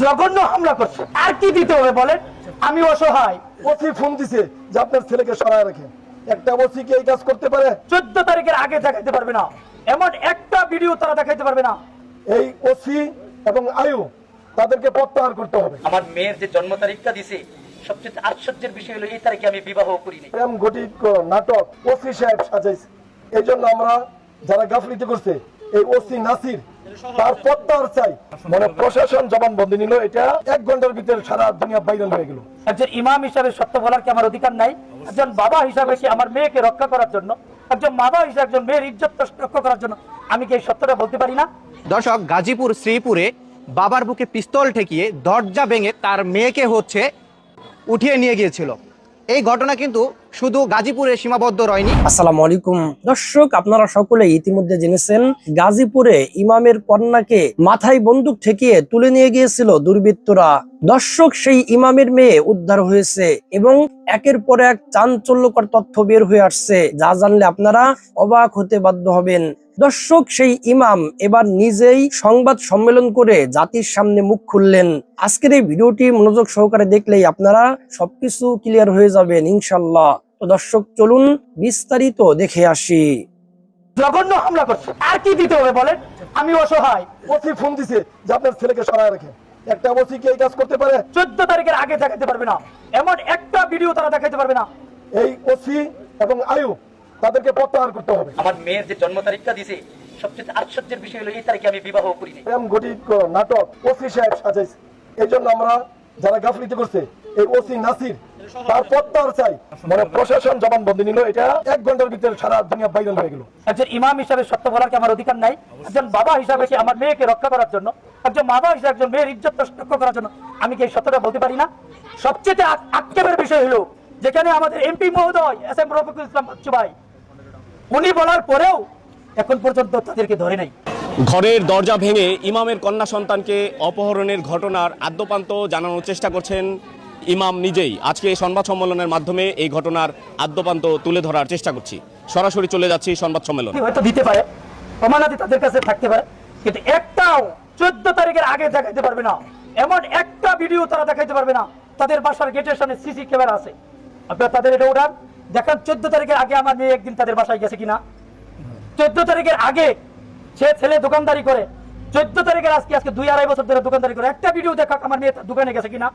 জঘন্য হামলা করছে। আর কি দিতে হবে বলেন? আমি অসহায়। ওসি ফোন দিছে যে আপনার ছেলেকে সরায় রাখেন। একটা ওসি কি এই কাজ করতে পারে? 14 তারিখের আগে দেখাইতে পারবে না, এমন একটা ভিডিও তারা দেখাইতে পারবে না। এই ওসি এবং আয়ু তাদেরকে প্রত্যাহার করতে হবে। আমার মেয়ের যে জন্ম তারিখটা দিছে, সবচেয়ে আশ্চর্যের বিষয় হলো এই তারিখে আমি বিবাহ করিনি। প্রেম ঘটিত নাটক ওসি সাহেব সাজাইছে। এই জন্য আমরা যারা গাফলিতি করছে এই ওসি নাসির তার প্রত্যাহার চাই। মানে প্রশাসন জবানবন্দি নিল, এটা 1 ঘন্টার ভিতরে সারা দুনিয়া ভাইরাল হয়ে গেল। একজন ইমাম হিসাবে সত্য বলার কি আমার অধিকার নাই? একজন বাবা হিসাবে কি আমার মেয়েকে রক্ষা করার জন্য, একজন বাবা হিসাবে একজন মেয়ের ইজ্জত রক্ষা করার জন্য আমি কি এই সত্যটা বলতে পারি না? দর্শক, গাজীপুর শ্রীপুরে বাবার বুকে পিস্তল ঠেকিয়ে দরজা ভেঙে তার মেয়েকে উঠিয়ে নিয়ে গিয়েছিল। এই ঘটনা কিন্তু শুধু গাজীপুরে সীমাবদ্ধ রয়নি। আসসালামু আলাইকুম দর্শক, আপনারা সকলে ইতিমধ্যে জেনেছেন গাজীপুরে ইমামের কন্যাকে মাথায় বন্দুক ঠেকিয়ে তুলে নিয়ে গিয়েছিল দুর্বৃত্তরা। দর্শক, সেই ইমামের মেয়ে উদ্ধার হয়েছে এবং একের পর এক চাঞ্চল্যকর তথ্য বের হয়ে আসছে, যা জানলে আপনারা অবাক হতে বাধ্য হবেন। দর্শক, সেই ইমাম এবার নিজেই সংবাদ সম্মেলন করে জাতির সামনে মুখ খুললেন। আজকের এই ভিডিওটি মনোযোগ সহকারে দেখলেই আপনারা সবকিছু ক্লিয়ার হয়ে যাবেন ইনশাল্লাহ। তো দর্শক, চলুন বিস্তারিত দেখে আসি। জঘন্য হামলা করছে। আর কি দিতে হবে বলেন? আমি অসহায়। ওসি ফোন দিছে যে আপনার ছেলেকে সরায় রাখেন। একটা ওসি কি এই কাজ করতে পারে? 14 তারিখের আগে দেখাইতে পারবে না, এমন একটা ভিডিও তারা দেখাইতে পারবে না। এই ওসি এবং আয়ু তাদেরকে প্রত্যাহার করতে হবে। আমার মেয়ের যে জন্ম তারিখটা দিছে, সবচেয়ে আশ্চর্যের বিষয় হলো এই তারিখে আমি বিবাহ করিনি। প্রেম ঘটিত নাটক ওসি সাহেব সাজাইছে। এই জন্য আমরা যারা গাফলিতি করছে এই ওসি নাসির তার প্রত্যাহার চাই। মানে প্রশাসন জবানবন্দি নিল, এটা 1 ঘন্টার ভিতরে সারা দুনিয়া ভাইরাল হয়ে গেল। একজন ইমাম হিসাবে সত্য বলার কি আমার অধিকার নাই? একজন বাবা হিসাবে কি আমার মেয়েকে রক্ষা করার জন্য, একজন বাবা হিসাবে একজন মেয়ের ইজ্জত রক্ষা করার জন্য আমি কি এই সত্যটা বলতে পারি না? সবচেয়ে আক্ষেপের বিষয় হলো যেখানে আমাদের এমপি মহোদয় এস এম রফিকুল ইসলাম বাচ্চু ভাই, উনি বলার পরেও এখন পর্যন্ত তাদেরকে ধরে নাই। ঘরের দরজা ভেঙে ইমামের কন্যা সন্তানকে অপহরণের ঘটনার আদ্যোপান্ত জানানোর চেষ্টা করছেন ইমাম নিজেই। আজকে সংবাদ সম্মেলনের মাধ্যমে এই ঘটনার আদ্যোপান্ত তুলে ধরার চেষ্টা করছি। সরাসরি চলে যাচ্ছি সংবাদ সম্মেলন। হয়তো দিতে পারে, প্রমাণাদি তাদের কাছে থাকতে পারে, কিন্তু একটাও 14 তারিখের আগে দেখাইতে পারবে না, এমন একটা ভিডিও তারা দেখাইতে পারবে না। তাদের বাসার গেটের সামনে সিসি ক্যামেরা আছে, আপনারা তাদের এটা উঠান দেখান 14 তারিখের আগে আমার মেয়ে একদিন তাদের বাসায় গেছে কিনা। 14 তারিখের আগে সে ছেলে দোকানদারি করে, 14 তারিখের আজকে 2-2.5 বছর ধরে দোকানদারি করে, একটা ভিডিও দেখা আমার মেয়ে দোকানে গেছে কিনা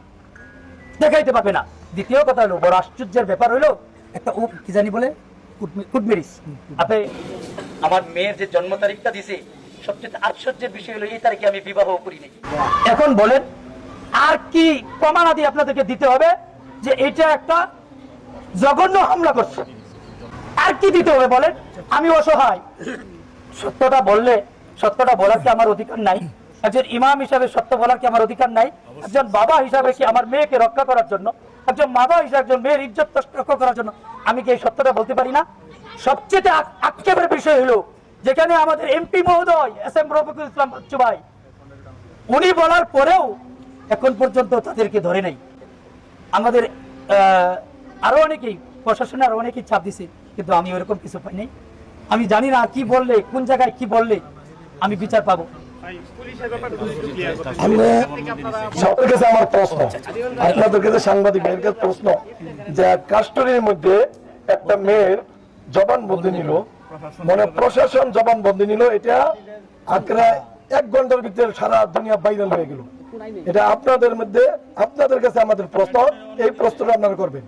দেখাইতে পারবে না। দ্বিতীয় কথা হলো, বড় আশ্চর্যের ব্যাপার হলো একটা কি জানি বলে কুটমেরিস। আপনি আমার মেয়ের যে জন্ম তারিখটা দিছে, সবচেয়ে আশ্চর্যের বিষয় হলো এই তারিখে আমি বিবাহ করিনি। এখন বলেন আর কি প্রমাণাদি আপনাদেরকে দিতে হবে যে এটা একটা জঘন্য হামলা করছে? আর কি দিতে হবে বলেন? আমি অসহায়। সত্যটা বললে, সত্যটা বলার কি আমার অধিকার নাই? একজন ইমাম হিসাবে সত্য বলার কি আমার অধিকার নাই? একজন বাবা হিসাবে কি আমার মেয়েকে রক্ষা করার জন্য, একজন বাবা হিসাবে একজন মেয়ের ইজ্জত রক্ষা করার জন্য আমি কি এই সত্যটা বলতে পারি না? সবচেয়ে আক্ষেপের বিষয় হলো যেখানে আমাদের এমপি মহোদয় এস এম রফিকুল ইসলাম বাচ্চু ভাই, উনি বলার পরেও এখন পর্যন্ত তাদেরকে ধরে নাই। আমাদের আরো অনেকেই প্রশাসনে আরো অনেকেই চাপ দিছে, কিন্তু আমি ওরকম কিছু পাই নাই। আমি জানি না কি বললে, কোন জায়গায় কি বললে আমি বিচার পাবো। সবার কাছে আমার প্রশ্ন, আপনাদের কাছে সাংবাদিক ভাইয়ের কাছে প্রশ্ন, যে কাস্টডির মধ্যে একটা মেয়ের জবানবন্দি নিল, মানে প্রশাসন জবানবন্দি নিল, এটা আগ্রা 1 ঘন্টার ভিতরে সারা দুনিয়া ভাইরাল হয়ে গেল। এটা আপনাদের মধ্যে, আপনাদের কাছে আমাদের প্রশ্ন, এই প্রশ্নটা আপনারা করবেন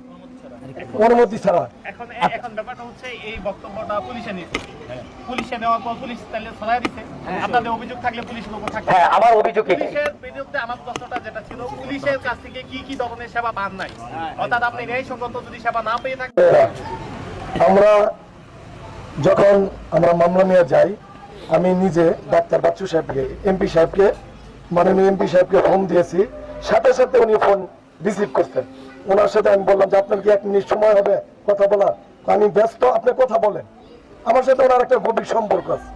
অনুমতি ছাড়া। এখন ব্যাপারটা হচ্ছে এই বক্তব্যটা পুলিশে নিয়েছে, পুলিশে নেওয়ার পর পুলিশ তাহলে ছড়াই দিচ্ছে। আপনাদের অভিযোগ থাকলে পুলিশের উপর থাকবে। হ্যাঁ, আমার অভিযোগ পুলিশের বিরুদ্ধে আমার প্রশ্নটা যেটা ছিল, পুলিশের কাছ থেকে কি কি ধরনের সেবা পান নাই, অর্থাৎ আপনি ন্যায়সঙ্গত যদি সেবা না পেয়ে থাকেন। আমরা যখন আমরা মামলা নিয়ে যাই, আমি নিজে ডাক্তার বাচ্চু সাহেবকে, এমপি সাহেবকে, মাননীয় এমপি সাহেবকে ফোন দিয়েছি, সাথে সাথে উনি ফোন রিসিভ করতেন। ওনার সাথে আমি বললাম যে আপনার কি 1 মিনিট সময় হবে কথা বলা? আমি ব্যস্ত, আপনি কথা বলেন। আমার সাথে ওনার একটা গভীর সম্পর্ক আছে,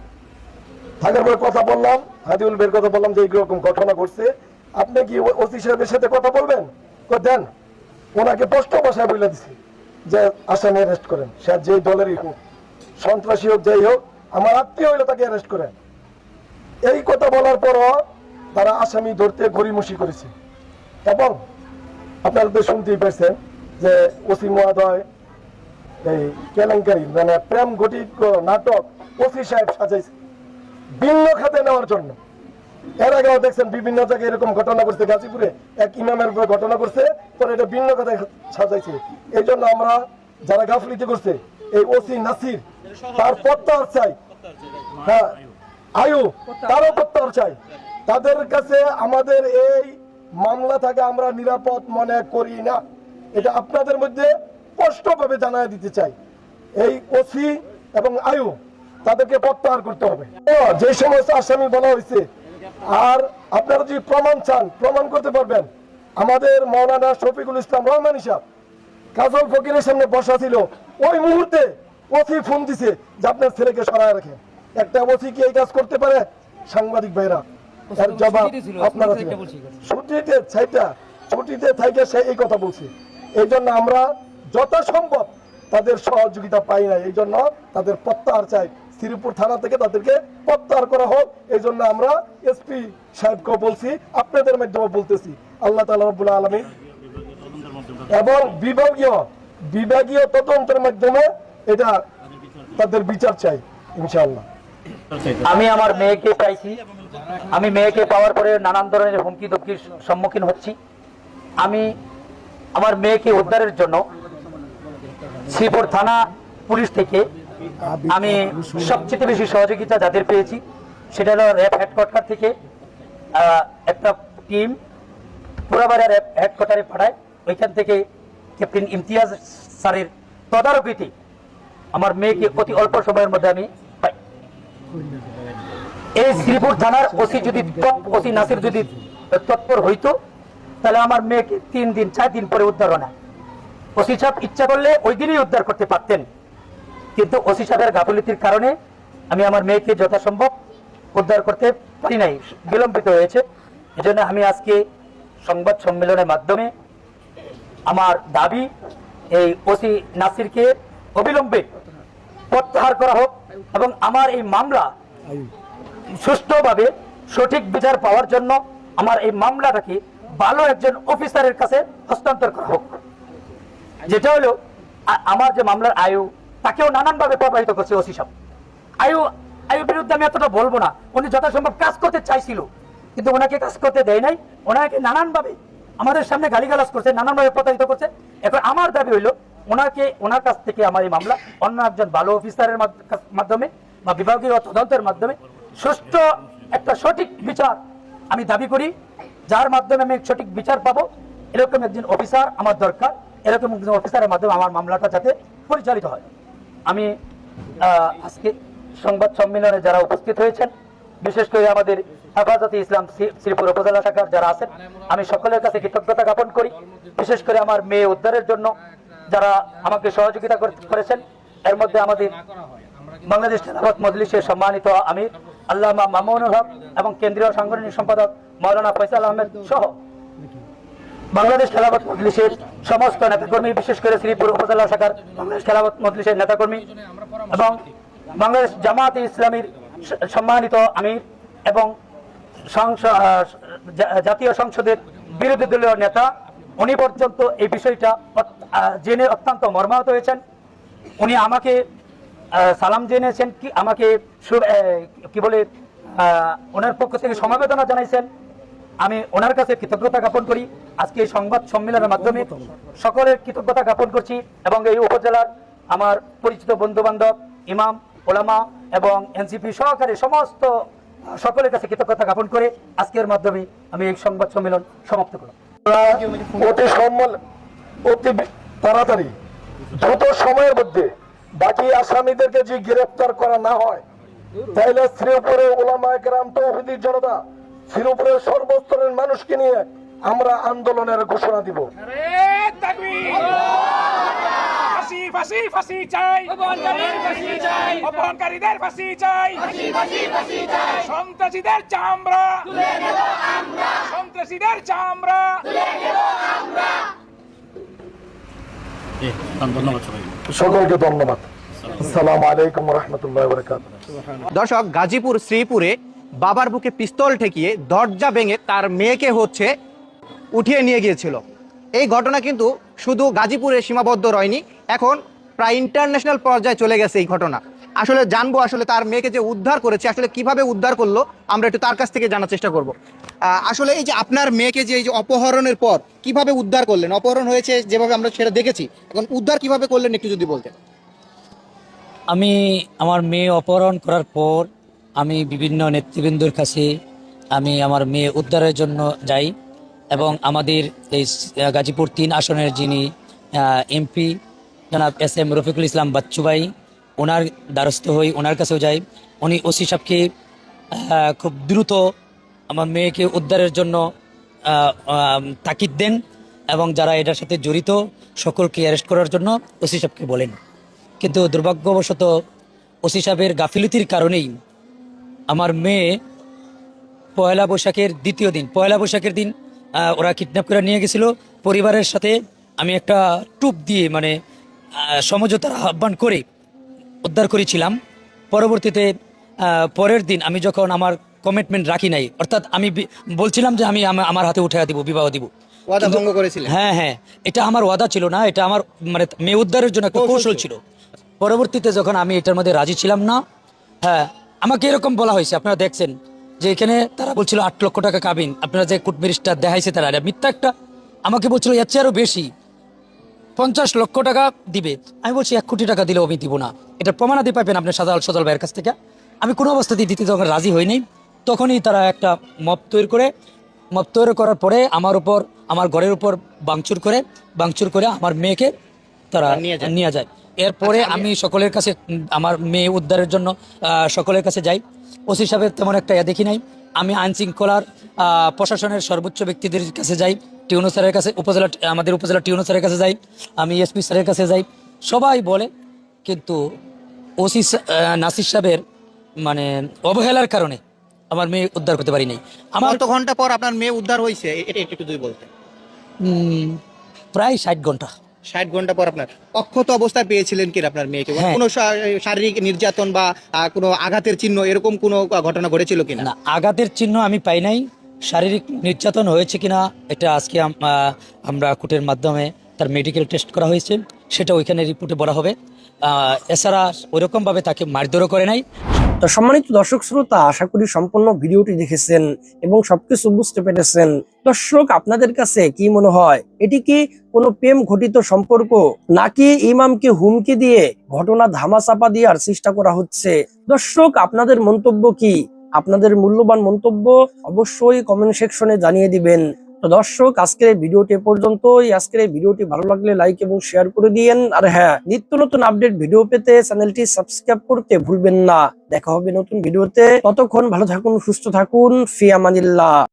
থাকার পরে কথা বললাম, হাদিউল ভাইয়ের কথা বললাম যে এইরকম ঘটনা ঘটছে, আপনি কি ওসি সাহেবের সাথে কথা বলবেন? দেন। ওনাকে স্পষ্ট ভাষায় বলে দিছি যে আসামি অ্যারেস্ট করেন, সে যেই দলেরই হোক, সন্ত্রাসী হোক, যাই হোক, আমার আত্মীয় হইলে তাকে অ্যারেস্ট করেন। এই কথা বলার পরও তারা আসামি ধরতে গড়িমসি করেছে। এবং আপনারা তো শুনতেই পারছেন যে ওসি মহোদয় এই কেলেঙ্কারি মানে প্রেম ঘটিত নাটক ওসি সাহেব সাজাইছে ভিন্ন খাতে নেওয়ার জন্য। এর আগেও দেখছেন বিভিন্ন জায়গায় এরকম ঘটনা করছে, গাজীপুরে এক ইমামের উপরে ঘটনা করছে, পরে এটা ভিন্ন খাতে সাজাইছে। এই জন্য আমরা যারা গাফলিতে করছে এই ওসি নাসির তার প্রত্যাহার চাই, হ্যাঁ আয়ু তারও প্রত্যাহার চাই। তাদের কাছে আমাদের এই মামলা থেকে আমরা নিরাপদ মনে করি না, এটা আপনাদের মধ্যে স্পষ্টভাবে জানাই দিতে চাই। এই ওসি এবং আয়ু তাদেরকে প্রত্যাহার করতে হবে। যে সমস্ত আসামি বলা হয়েছে, আর আপনারা যদি প্রমাণ চান প্রমাণ করতে পারবেন। আমাদের মৌলানা শফিকুল ইসলাম রহমানী সাহেব কাজল ফকিরের সামনে বসা ছিল, ওই মুহূর্তে ওসি ফোন দিছে যে আপনার ছেলেকে সরায় রাখেন। একটা ওসি কি এই কাজ করতে পারে? সাংবাদিক ভাইরা এর জবাব আপনারা ছুটিতে থাইকে সে এই কথা বলছে। এই জন্য আমরা যথাসম্ভব তাদের সহযোগিতা পাই না, এই জন্য তাদের প্রত্যাহার চাই। শ্রীপুর থানা থেকে তাদেরকে প্রত্যাহার করা হোক, এই জন্য আমরা এসপি সাহেবকে বলছি, আপনাদের মাধ্যমে বলতেছি। আল্লাহ তাআলা রব্বুল আলামিন এবং বিভাগীয় তদন্তের মাধ্যমে এটা তাদের বিচার চাই ইনশাআল্লাহ। আমি আমার মেয়েকে পাইছি, আমি মেয়েকে পাওয়ার পরে নানান ধরনের হুমকি ধমকির সম্মুখীন হচ্ছি। আমি আমার মেয়েকে উদ্ধারের জন্য শ্রীপুর থানা পুলিশ থেকে আমি সবচেয়ে বেশি সহযোগিতা যাদের পেয়েছি সেটা হলো র্যাব হেডকোয়ার্টার থেকে একটা টিম পুরাবাড়িয়া র্যাব হেডকোয়ার্টারে পাঠায়। ওইখান থেকে ক্যাপ্টেন ইমতিয়াজ স্যারের তদারকিতে আমার মেয়েকে অতি অল্প সময়ের মধ্যে আমি পাই। এই শ্রীপুর থানার ওসি নাসির যদি তৎপর হইতো তাহলে আমার মেয়েকে 3 দিন 4 দিন পরে উদ্ধার হয় না। ওসি সাহেব ইচ্ছা করলে ওই দিনই উদ্ধার করতে পারতেন, কিন্তু ওসি সাহেবের গাফিলতির কারণে আমি আমার মেয়েকে যথাসম্ভব উদ্ধার করতে পারি নাই, বিলম্বিত হয়েছে। এজন্য আমি আজকে সংবাদ সম্মেলনের মাধ্যমে আমার দাবি এই ওসি নাসিরকে অবিলম্বে প্রত্যাহার করা হোক এবং আমার এই মামলা সুষ্ঠুভাবে সঠিক বিচার পাওয়ার জন্য আমার এই মামলাটাকে ভালো একজন অফিসারের কাছে হস্তান্তর করা হোক। যেটা হলো আমার যে মামলার আয়ু, তাকেও নানানভাবে প্রভাবিত করছে ওসি সাহেব। আয়ুর বিরুদ্ধে আমি এতটা বলবো না, উনি যথাসম্ভব কাজ করতে চাইছিল কিন্তু ওনাকে কাজ করতে দেয় নাই, ওনাকে নানানভাবে আমাদের সামনে গালিগালাজ করছে, নানানভাবে প্রতারিত করছে। এখন আমার দাবি হইলো ওনার কাছ থেকে আমার এই মামলা অন্য একজন ভালো অফিসারের মাধ্যমে বা বিভাগীয় তদন্তের মাধ্যমে সুষ্ঠু একটা সঠিক বিচার আমি দাবি করি, যার মাধ্যমে আমি সঠিক বিচার পাবো। এরকম একজন অফিসার আমার দরকার, এরকম একজন অফিসারের মাধ্যমে আমার মামলাটা যাতে পরিচালিত হয়। আমি আজকে সংবাদ সম্মেলনে যারা উপস্থিত হয়েছেন, বিশেষ করে আমাদের হেফাজতে ইসলাম শ্রীপুর উপজেলা শাখার যারা আছেন, আমি সকলের কাছে কৃতজ্ঞতা জ্ঞাপন করি। বিশেষ করে আমার মেয়ে উদ্ধারের জন্য যারা আমাকে সহযোগিতা করেছেন, এর মধ্যে আমাদের বাংলাদেশ খেলাফত মজলিসের সম্মানিত আমির আল্লামা মামুনুল হক এবং কেন্দ্রীয় সাংগঠনিক সম্পাদক মাওলানা ফয়সাল আহমেদ সহ বাংলাদেশ খেলাফত মজলিসের সমস্ত নেতাকর্মী, বিশেষ করে শ্রীপুর উপজেলা শাখার বাংলাদেশ খেলাফত মজলিসের নেতাকর্মী এবং বাংলাদেশ জামায়াতে ইসলামীর সম্মানিত আমির এবং জাতীয় সংসদের বিরোধী দলীয় নেতা, উনি পর্যন্ত এই বিষয়টা জেনে অত্যন্ত মর্মাহত হয়েছেন। উনি আমাকে সালাম জেনেছেন, কি আমাকে কি বলে ওনার পক্ষ থেকে সমবেদনা জানাইছেন। আমি ওনার কাছে কৃতজ্ঞতা জ্ঞাপন করি। আজকে এই সংবাদ সম্মেলনের মাধ্যমে সকলের কৃতজ্ঞতা জ্ঞাপন করছি এবং এই উপজেলার আমার পরিচিত বন্ধু বান্ধব, ইমাম, ওলামা এবং এনসিপি সহকারে সমস্ত সকলের কাছে কৃতজ্ঞতা জ্ঞাপন করে আজকের মাধ্যমে আমি এই সংবাদ সম্মেলন সমাপ্ত করলাম। অতি তাড়াতাড়ি দ্রুত সময়ের মধ্যে বাকি আসামিদেরকে যদি গ্রেফতার করা না হয়, তাহলে শ্রীপুরের ওলামায়ে কেরাম, তৌহিদি জনতা, শ্রীপুরের সর্বস্তরের মানুষকে নিয়ে আমরা আন্দোলনের ঘোষণা দিব। ফাঁসি চাই, অপহরণকারীদের ফাঁসি চাই, সন্ত্রাসীদের চামড়া, সন্ত্রাসীদের চামড়া। সকলকে ধন্যবাদ। আসসালামু আলাইকুম ওয়া রাহমাতুল্লাহি ওয়া বারাকাতুহু। দর্শক, গাজীপুর শ্রীপুরে বাবার বুকে পিস্তল ঠেকিয়ে দরজা ভেঙে তার মেয়েকে হচ্ছে উঠিয়ে নিয়ে গিয়েছিল। এই ঘটনা কিন্তু শুধু গাজীপুরে সীমাবদ্ধ রয়নি, এখন প্রায় ইন্টারন্যাশনাল পর্যায়ে চলে গেছে এই ঘটনা। আসলে জানবো আসলে তার মেয়েকে যে উদ্ধার করেছে আসলে কিভাবে উদ্ধার করলো, আমরা একটু তার কাছ থেকে জানার চেষ্টা করব। আসলে এই যে আপনার মেয়েকে যে এই যে অপহরণের পর কিভাবে উদ্ধার করলেন, অপহরণ হয়েছে যেভাবে আমরা সেটা দেখেছি, এখন উদ্ধার কিভাবে করলেন একটু যদি বলতেন। আমি আমার মেয়ে অপহরণ করার পর আমি বিভিন্ন নেতৃবৃন্দর কাছে আমি আমার মেয়ে উদ্ধারের জন্য যাই এবং আমাদের এই গাজীপুর 3 আসনের যিনি এমপি জনাব SM রফিকুল ইসলাম বাচ্চু ভাই, ওনার দ্বারস্থ হই, ওনার কাছেও যাই। উনি ওসি সাহেবকে খুব দ্রুত আমার মেয়েকে উদ্ধারের জন্য তাকিদ দেন এবং যারা এটার সাথে জড়িত সকলকে অ্যারেস্ট করার জন্য ওসি সাহেবকে বলেন। কিন্তু দুর্ভাগ্যবশত ওসি সাহেবের গাফিলতির কারণেই আমার মেয়ে পয়লা বৈশাখের দ্বিতীয় দিন, পয়লা বৈশাখের দিন ওরা কিডন্যাপ করে নিয়ে গেছিল। পরিবারের সাথে আমি একটা টুপ দিয়ে মানে সমঝোতার আহ্বান করে উদ্ধার করেছিলাম। পরবর্তীতে পরের দিন আমি যখন আমার কমিটমেন্ট রাখি নাই, অর্থাৎ আমি বলছিলাম যে আমি আমার হাতে উঠে দিব, বিবাহ দিব, ওয়াদা ভঙ্গ করেছিলেন। হ্যাঁ হ্যাঁ, এটা আমার ওয়াদা ছিল না, এটা আমার মানে মেয়ে উদ্ধারের জন্য একটা কৌশল ছিল। পরবর্তীতে যখন আমি এটার মধ্যে রাজি ছিলাম না, হ্যাঁ আমাকে এরকম বলা হয়েছে, আপনারা দেখছেন যে এখানে তারা বলছিল 8 লক্ষ টাকা কাবিন, আপনারা যে কোর্ট ম্যাজিস্ট্রেট দেখাইছে তারা মিথ্যা একটা, আমাকে বলছিল এর চেয়ে আরও বেশি 50 লক্ষ টাকা দিবে। আমি বলছি 1 কোটি টাকা দিলেও আমি দিব না, এটা প্রমাণাদি পাবেন আপনি সজল ভাইয়ের কাছ থেকে। আমি কোনো অবস্থাতেই দিতে যখন রাজি হইনি, তখনই তারা একটা মব তৈরি করার পরে আমার উপর, আমার ঘরের উপর ভাঙচুর করে আমার মেয়েকে তারা নিয়ে যায়। এরপরে আমি সকলের কাছে আমার মেয়ে উদ্ধারের জন্য সকলের কাছে যাই। ওসি সাহেবের তেমন একটা দেখি নাই। আমি আইন শৃঙ্খলার প্রশাসনের সর্বোচ্চ ব্যক্তিদের কাছে যাই, টিউনো স্যারের কাছে, আমাদের উপজেলা টিউনো স্যারের কাছে যাই, আমি এসপি স্যারের কাছে যাই, সবাই বলে, কিন্তু ওসি নাসির সাহেবের মানে অবহেলার কারণে আমার মেয়ে উদ্ধার করতে পারি নাই। আমার কত ঘন্টা পর আপনার মেয়ে উদ্ধার হয়েছে এটা একটু যদি বলতেন। প্রায় 60 ঘন্টা। 60 ঘন্টা পর আপনার অক্ষত অবস্থায় পেয়েছিলেন কি আপনার মেয়েকে? হ্যাঁ। কোনো শারীরিক নির্যাতন বা কোনো আঘাতের চিহ্ন এরকম কোনো ঘটনা ঘটেছিল কিনা? না, আঘাতের চিহ্ন আমি পাই নাই। শারীরিক নির্যাতন হয়েছে কিনা এটা আজকে আমরা কোর্টের মাধ্যমে তার মেডিকেল টেস্ট করা হয়েছে, সেটা ওইখানে রিপোর্টে বলা হবে। এছাড়া ওইরকমভাবে তাকে মারধরও করে নাই। তো সম্মানিত দর্শক শ্রোতা, আশা করি সম্পূর্ণ ভিডিওটি দেখেছেন এবং সবকিছু বুঝতে পেরেছেন। দর্শক, আপনাদের কাছে কি মনে হয়, এটি কি কোনো প্রেম ঘটিত সম্পর্ক, নাকি ইমামকে হুমকি দিয়ে ঘটনা ধামাচাপা দেওয়ার চেষ্টা করা হচ্ছে? দর্শক, আপনাদের মন্তব্য কি? আপনাদের মূল্যবান মন্তব্য অবশ্যই কমেন্ট সেকশনে জানিয়ে দিবেন। তো দর্শক, আজকের এই ভিডিওটি পর্যন্তই। আজকের এই ভিডিওটি ভালো লাগলে লাইক এবং শেয়ার করে দিয়েন। আর হ্যাঁ, নিত্য নতুন আপডেট ভিডিও পেতে চ্যানেলটি সাবস্ক্রাইব করতে ভুলবেন না। দেখা হবে নতুন ভিডিওতে, ততক্ষণ ভালো থাকুন, সুস্থ থাকুন, ফি আমানিল্লাহ।